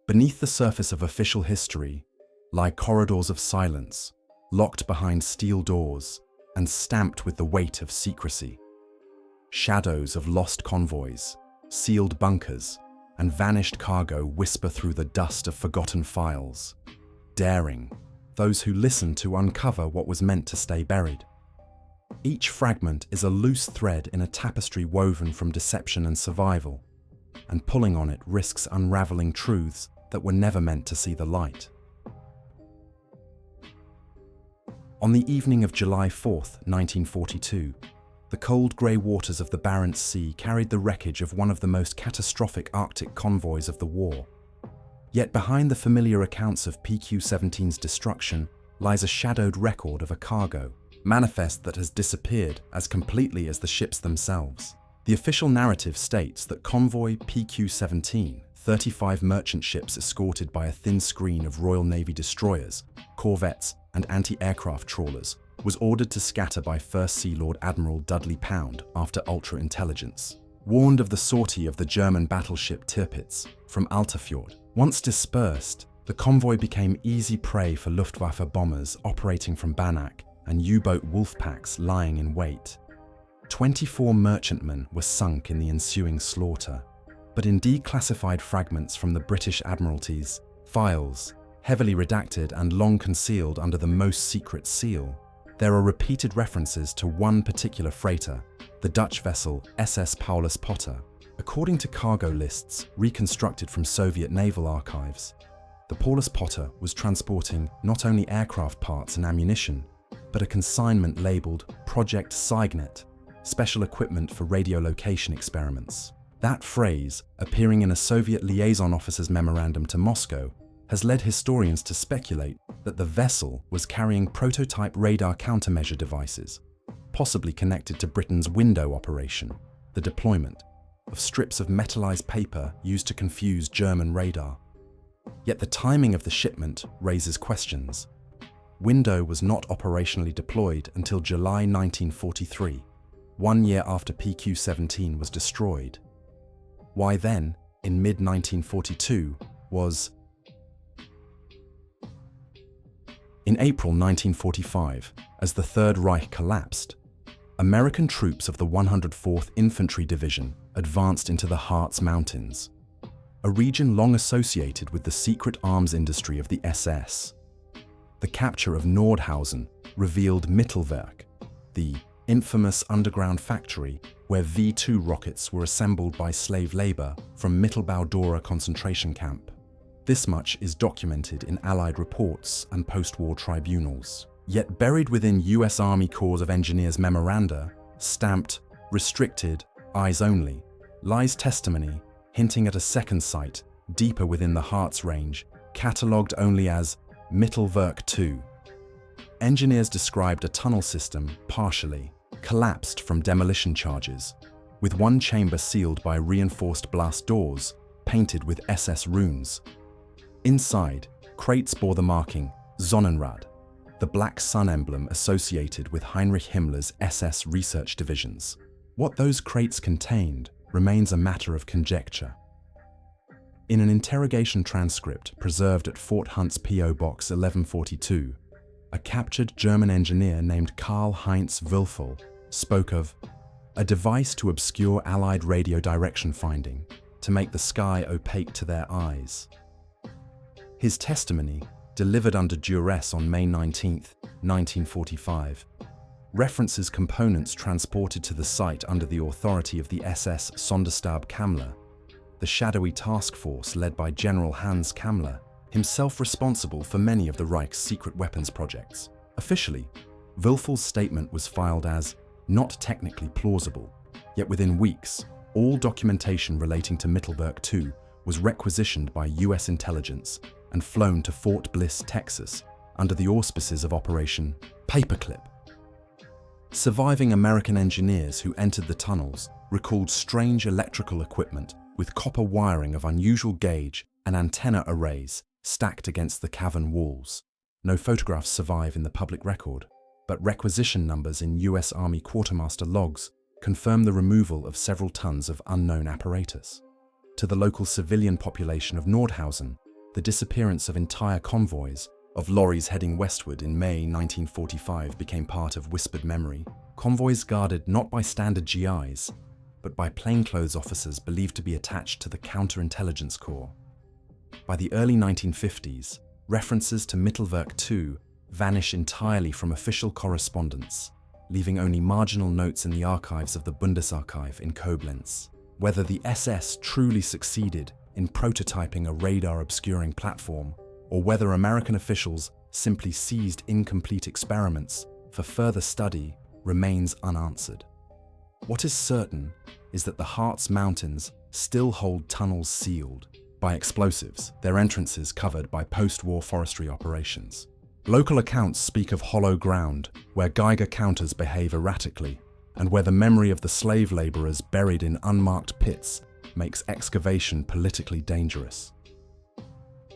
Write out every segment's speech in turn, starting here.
Beneath the surface of official history lie corridors of silence, locked behind steel doors and stamped with the weight of secrecy. Shadows of lost convoys, sealed bunkers, and vanished cargo whisper through the dust of forgotten files, daring those who listen to uncover what was meant to stay buried. Each fragment is a loose thread in a tapestry woven from deception and survival, and pulling on it risks unraveling truths that were never meant to see the light. On the evening of July 4th, 1942, the cold grey waters of the Barents Sea carried the wreckage of one of the most catastrophic Arctic convoys of the war. Yet behind the familiar accounts of PQ-17's destruction lies a shadowed record of a cargo manifest that has disappeared as completely as the ships themselves. The official narrative states that Convoy PQ-17, 35 merchant ships escorted by a thin screen of Royal Navy destroyers, corvettes, and anti-aircraft trawlers, was ordered to scatter by First Sea Lord Admiral Dudley Pound after ultra-intelligence. Warned of the sortie of the German battleship Tirpitz from Altafjord. Once dispersed, the convoy became easy prey for Luftwaffe bombers operating from Banach and U-boat wolf packs lying in wait. 24 merchantmen were sunk in the ensuing slaughter, but in declassified fragments from the British Admiralty's files, heavily redacted and long concealed under the most secret seal, there are repeated references to one particular freighter, the Dutch vessel SS Paulus Potter. According to cargo lists reconstructed from Soviet naval archives, the Paulus Potter was transporting not only aircraft parts and ammunition, but a consignment labeled Project Cygnet, special equipment for radiolocation experiments. That phrase, appearing in a Soviet liaison officer's memorandum to Moscow, has led historians to speculate that the vessel was carrying prototype radar countermeasure devices, possibly connected to Britain's window operation, the deployment of strips of metallized paper used to confuse German radar. Yet the timing of the shipment raises questions. Window was not operationally deployed until July 1943, 1 year after PQ-17 was destroyed. Why then, in mid-1942, was... In April 1945, as the Third Reich collapsed, American troops of the 104th Infantry Division advanced into the Harz Mountains, a region long associated with the secret arms industry of the SS. The capture of Nordhausen revealed Mittelwerk, the infamous underground factory where V-2 rockets were assembled by slave labor from Mittelbau-Dora concentration camp. This much is documented in Allied reports and post-war tribunals. Yet buried within US Army Corps of Engineers memoranda, stamped, restricted, eyes only, lies testimony hinting at a second site deeper within the Harz range, catalogued only as Mittelwerk 2. Engineers described a tunnel system partially collapsed from demolition charges, with one chamber sealed by reinforced blast doors painted with SS runes. Inside, crates bore the marking Sonnenrad, the black sun emblem associated with Heinrich Himmler's SS research divisions. What those crates contained remains a matter of conjecture. In an interrogation transcript preserved at Fort Hunt's P.O. Box 1142, a captured German engineer named Karl-Heinz Wülfel spoke of a device to obscure Allied radio direction finding, to make the sky opaque to their eyes. His testimony, delivered under duress on May 19, 1945, references components transported to the site under the authority of the SS Sonderstab Kammler, the shadowy task force led by General Hans Kammler, himself responsible for many of the Reich's secret weapons projects. Officially, Wülfel's statement was filed as not technically plausible, yet within weeks, all documentation relating to Mittelwerk 2 was requisitioned by US intelligence and flown to Fort Bliss, Texas, under the auspices of Operation Paperclip. Surviving American engineers who entered the tunnels recalled strange electrical equipment with copper wiring of unusual gauge and antenna arrays stacked against the cavern walls. No photographs survive in the public record, but requisition numbers in US Army quartermaster logs confirm the removal of several tons of unknown apparatus. To the local civilian population of Nordhausen, the disappearance of entire convoys of lorries heading westward in May 1945 became part of whispered memory. Convoys guarded not by standard GIs, but by plainclothes officers believed to be attached to the Counterintelligence Corps. By the early 1950s, references to Mittelwerk II vanish entirely from official correspondence, leaving only marginal notes in the archives of the Bundesarchiv in Koblenz. Whether the SS truly succeeded in prototyping a radar-obscuring platform, or whether American officials simply seized incomplete experiments for further study, remains unanswered. What is certain is that the Harz Mountains still hold tunnels sealed by explosives, their entrances covered by post-war forestry operations. Local accounts speak of hollow ground where Geiger counters behave erratically, and where the memory of the slave laborers buried in unmarked pits makes excavation politically dangerous.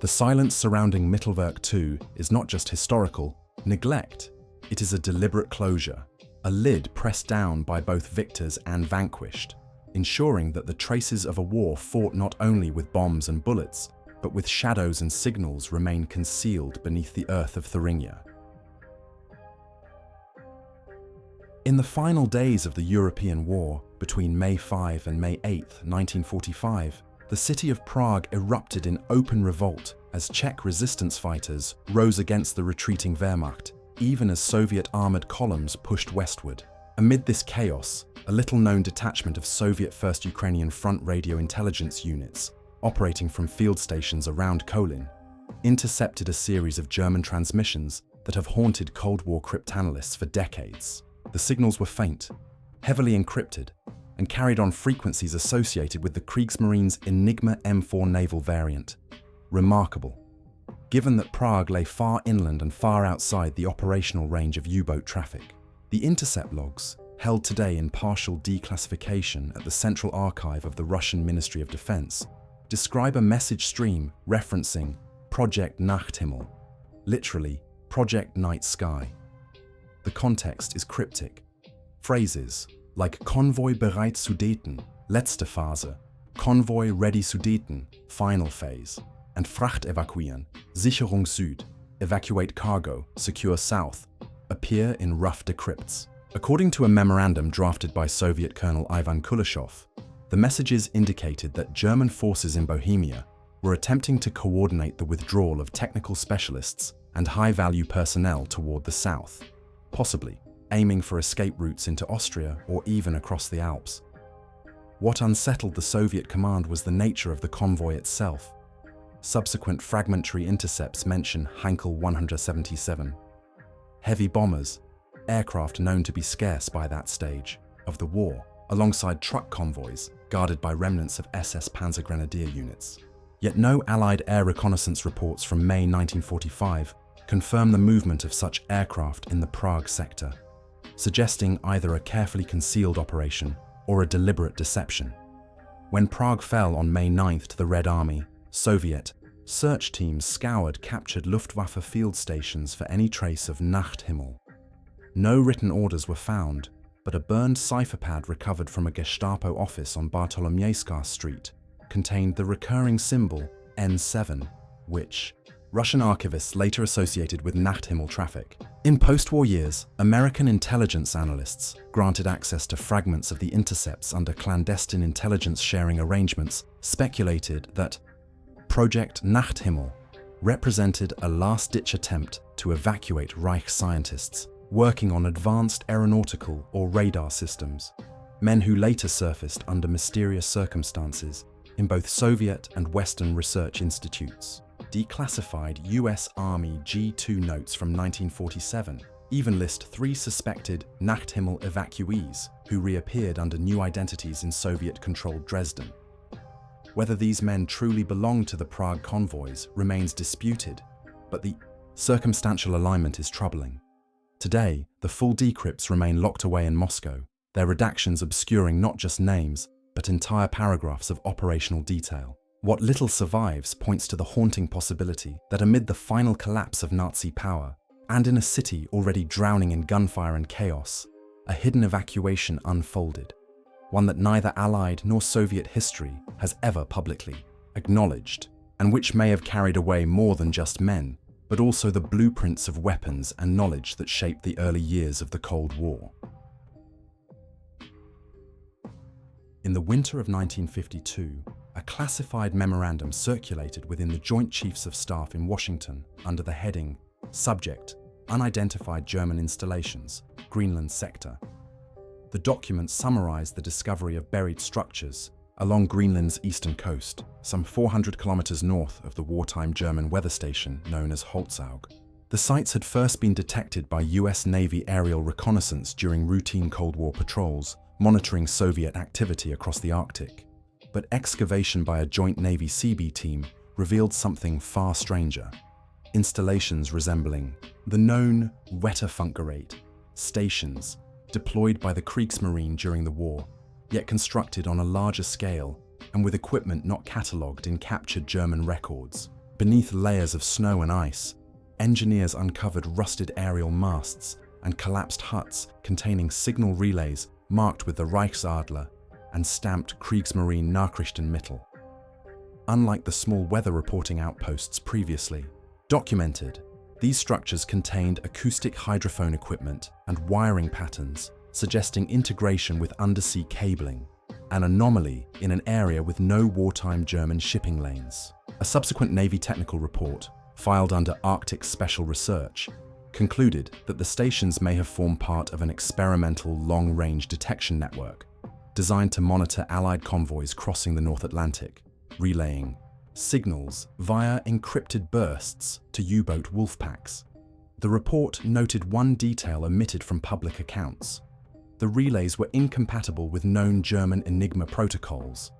The silence surrounding Mittelwerk II is not just historical neglect, it is a deliberate closure, a lid pressed down by both victors and vanquished, ensuring that the traces of a war fought not only with bombs and bullets, but with shadows and signals remain concealed beneath the earth of Thuringia. In the final days of the European War, between May 5 and May 8, 1945, the city of Prague erupted in open revolt as Czech resistance fighters rose against the retreating Wehrmacht, even as Soviet armored columns pushed westward. Amid this chaos, a little-known detachment of Soviet First Ukrainian Front radio intelligence units, operating from field stations around Kolin, intercepted a series of German transmissions that have haunted Cold War cryptanalysts for decades. The signals were faint, heavily encrypted, and carried on frequencies associated with the Kriegsmarine's Enigma M4 naval variant. Remarkable, given that Prague lay far inland and far outside the operational range of U-boat traffic. The intercept logs, held today in partial declassification at the Central Archive of the Russian Ministry of Defense, describe a message stream referencing Project Nachthimmel, literally Project Night Sky. The context is cryptic. Phrases like Convoy bereit zu daten, letzte Phase, Convoy ready zu daten, final phase, and Fracht evakuieren, Sicherung Süd, evacuate cargo, secure south, appear in rough decrypts. According to a memorandum drafted by Soviet Colonel Ivan Kuleshov, the messages indicated that German forces in Bohemia were attempting to coordinate the withdrawal of technical specialists and high-value personnel toward the south, possibly aiming for escape routes into Austria or even across the Alps. What unsettled the Soviet command was the nature of the convoy itself. Subsequent fragmentary intercepts mention Heinkel 177. Heavy bombers, aircraft known to be scarce by that stage of the war, alongside truck convoys guarded by remnants of SS Panzer Grenadier units. Yet no Allied air reconnaissance reports from May 1945 confirm the movement of such aircraft in the Prague sector, suggesting either a carefully concealed operation or a deliberate deception. When Prague fell on May 9th to the Red Army, Soviet search teams scoured captured Luftwaffe field stations for any trace of Nachthimmel. No written orders were found, but a burned cipher pad recovered from a Gestapo office on Bartolomejska Street contained the recurring symbol N7, which Russian archivists later associated with Nachthimmel traffic. In post-war years, American intelligence analysts, granted access to fragments of the intercepts under clandestine intelligence sharing arrangements, speculated that Project Nachthimmel represented a last-ditch attempt to evacuate Reich scientists working on advanced aeronautical or radar systems, men who later surfaced under mysterious circumstances in both Soviet and Western research institutes. Declassified US Army G2 notes from 1947 even list 3 suspected Nachthimmel evacuees who reappeared under new identities in Soviet-controlled Dresden. Whether these men truly belonged to the Prague convoys remains disputed, but the circumstantial alignment is troubling. Today, the full decrypts remain locked away in Moscow, their redactions obscuring not just names, but entire paragraphs of operational detail. What little survives points to the haunting possibility that amid the final collapse of Nazi power, and in a city already drowning in gunfire and chaos, a hidden evacuation unfolded, one that neither Allied nor Soviet history has ever publicly acknowledged. and which may have carried away more than just men, but also the blueprints of weapons and knowledge that shaped the early years of the Cold War. In the winter of 1952, a classified memorandum circulated within the Joint Chiefs of Staff in Washington under the heading Subject: Unidentified German Installations, Greenland Sector. The document summarized the discovery of buried structures along Greenland's eastern coast, some 400 kilometers north of the wartime German weather station known as Holzaug. The sites had first been detected by US Navy aerial reconnaissance during routine Cold War patrols, monitoring Soviet activity across the Arctic. But excavation by a joint Navy Seabee team revealed something far stranger. Installations resembling the known Wetterfunkgerät stations deployed by the Kriegsmarine during the war, yet constructed on a larger scale and with equipment not catalogued in captured German records. Beneath layers of snow and ice, engineers uncovered rusted aerial masts and collapsed huts containing signal relays marked with the Reichsadler and stamped Kriegsmarine Nachrichtenmittel. Unlike the small weather reporting outposts previously documented, these structures contained acoustic hydrophone equipment and wiring patterns suggesting integration with undersea cabling, an anomaly in an area with no wartime German shipping lanes. A subsequent Navy technical report, filed under Arctic Special Research, concluded that the stations may have formed part of an experimental long-range detection network designed to monitor Allied convoys crossing the North Atlantic, relaying signals via encrypted bursts to U-boat wolf packs. The report noted one detail omitted from public accounts. The relays were incompatible with known German Enigma protocols,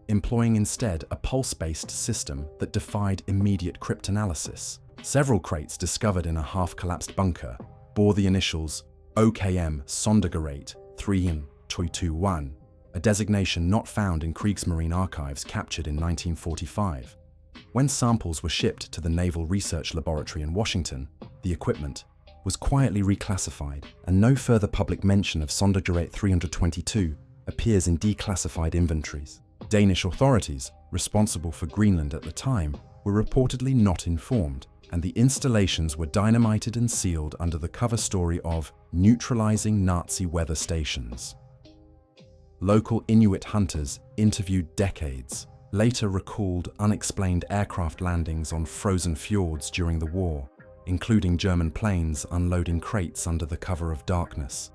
employing instead a pulse-based system that defied immediate cryptanalysis. Several crates discovered in a half-collapsed bunker bore the initials OKM Sondergerät 3M221, a designation not found in Kriegsmarine archives captured in 1945. When samples were shipped to the Naval Research Laboratory in Washington, the equipment was quietly reclassified, and no further public mention of Sondergerät 322 appears in declassified inventories. Danish authorities, responsible for Greenland at the time, were reportedly not informed, and the installations were dynamited and sealed under the cover story of neutralizing Nazi weather stations. Local Inuit hunters interviewed decades later recalled unexplained aircraft landings on frozen fjords during the war, including German planes unloading crates under the cover of darkness.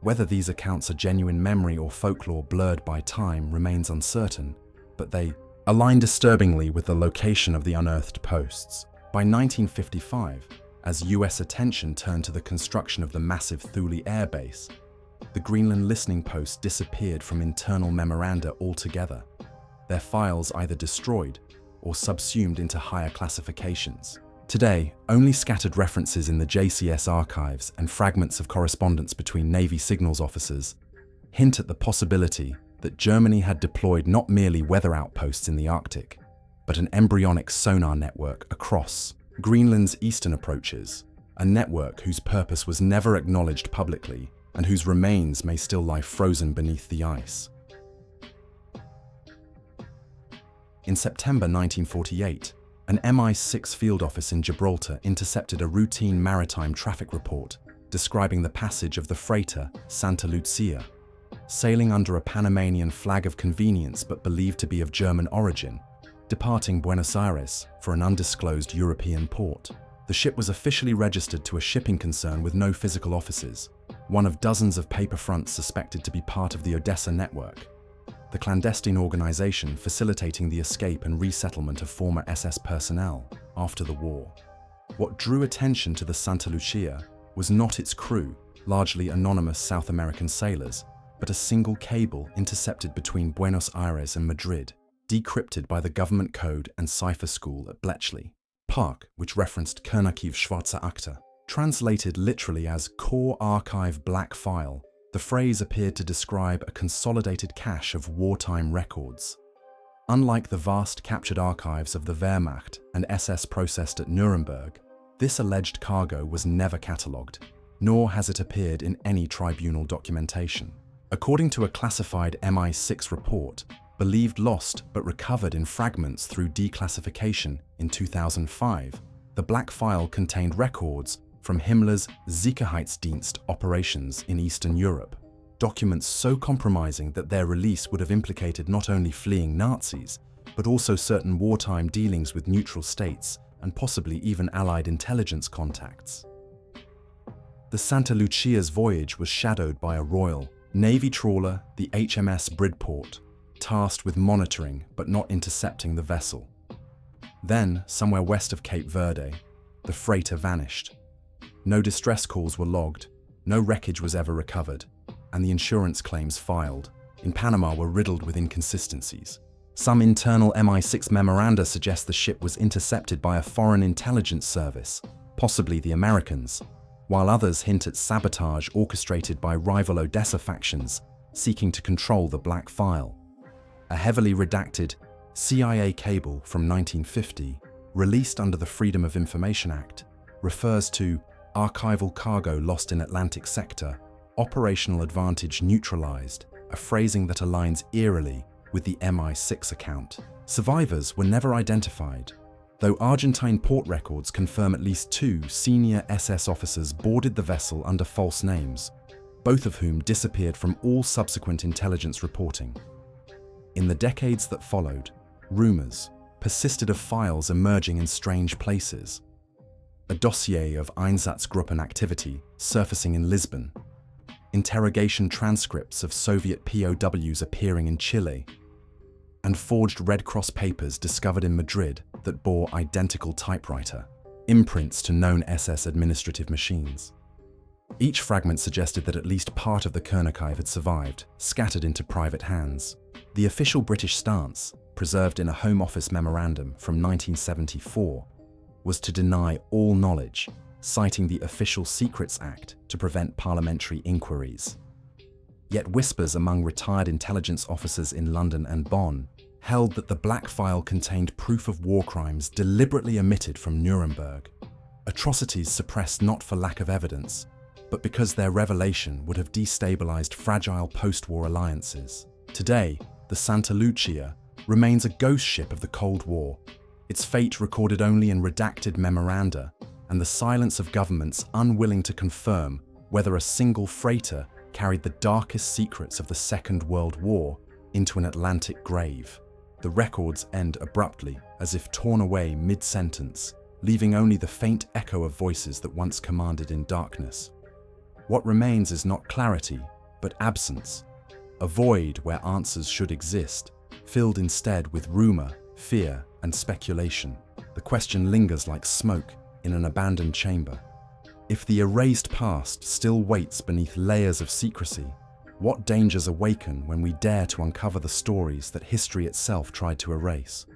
Whether these accounts are genuine memory or folklore blurred by time remains uncertain, but they align disturbingly with the location of the unearthed posts. By 1955, as US attention turned to the construction of the massive Thule Air Base, the Greenland listening post disappeared from internal memoranda altogether, their files either destroyed or subsumed into higher classifications. Today, only scattered references in the JCS archives and fragments of correspondence between Navy signals officers hint at the possibility that Germany had deployed not merely weather outposts in the Arctic, but an embryonic sonar network across Greenland's eastern approaches, a network whose purpose was never acknowledged publicly and whose remains may still lie frozen beneath the ice. In September 1948, an MI6 field office in Gibraltar intercepted a routine maritime traffic report describing the passage of the freighter Santa Lucia, sailing under a Panamanian flag of convenience but believed to be of German origin, departing Buenos Aires for an undisclosed European port. The ship was officially registered to a shipping concern with no physical offices, one of dozens of paper fronts suspected to be part of the Odessa network, the clandestine organization facilitating the escape and resettlement of former SS personnel after the war. What drew attention to the Santa Lucia was not its crew, largely anonymous South American sailors, but a single cable intercepted between Buenos Aires and Madrid, decrypted by the government code and cipher school at Bletchley Park, which referenced Kernarchiv Schwarze Akte. Translated literally as Core Archive Black File, the phrase appeared to describe a consolidated cache of wartime records. Unlike the vast captured archives of the Wehrmacht and SS processed at Nuremberg, this alleged cargo was never catalogued, nor has it appeared in any tribunal documentation. According to a classified MI6 report, Believed lost but recovered in fragments through declassification in 2005, the black file contained records from Himmler's Sicherheitsdienst operations in Eastern Europe, documents so compromising that their release would have implicated not only fleeing Nazis, but also certain wartime dealings with neutral states and possibly even Allied intelligence contacts. The Santa Lucia's voyage was shadowed by a Royal Navy trawler, the HMS Bridport, tasked with monitoring but not intercepting the vessel. Then, somewhere west of Cape Verde, the freighter vanished. No distress calls were logged, no wreckage was ever recovered, and the insurance claims filed in Panama were riddled with inconsistencies. Some internal MI6 memoranda suggest the ship was intercepted by a foreign intelligence service, possibly the Americans, while others hint at sabotage orchestrated by rival Odessa factions seeking to control the black file. A heavily redacted CIA cable from 1950, released under the Freedom of Information Act, refers to archival cargo lost in Atlantic sector, operational advantage neutralized, a phrasing that aligns eerily with the MI6 account. Survivors were never identified, though Argentine port records confirm at least 2 senior SS officers boarded the vessel under false names, both of whom disappeared from all subsequent intelligence reporting. In the decades that followed, rumors persisted of files emerging in strange places. A dossier of Einsatzgruppen activity surfacing in Lisbon, interrogation transcripts of Soviet POWs appearing in Chile, and forged Red Cross papers discovered in Madrid that bore identical typewriter, imprints to known SS administrative machines. Each fragment suggested that at least part of the Kernachive had survived, scattered into private hands. The official British stance, preserved in a Home Office memorandum from 1974, was to deny all knowledge, citing the Official Secrets Act to prevent parliamentary inquiries. Yet whispers among retired intelligence officers in London and Bonn held that the black file contained proof of war crimes deliberately omitted from Nuremberg, atrocities suppressed not for lack of evidence, but because their revelation would have destabilized fragile post-war alliances. Today, the Santa Lucia remains a ghost ship of the Cold War, its fate recorded only in redacted memoranda, and the silence of governments unwilling to confirm whether a single freighter carried the darkest secrets of the Second World War into an Atlantic grave. The records end abruptly, as if torn away mid-sentence, leaving only the faint echo of voices that once commanded in darkness. What remains is not clarity, but absence, a void where answers should exist, filled instead with rumor, fear, and speculation. The question lingers like smoke in an abandoned chamber. If the erased past still waits beneath layers of secrecy, what dangers awaken when we dare to uncover the stories that history itself tried to erase?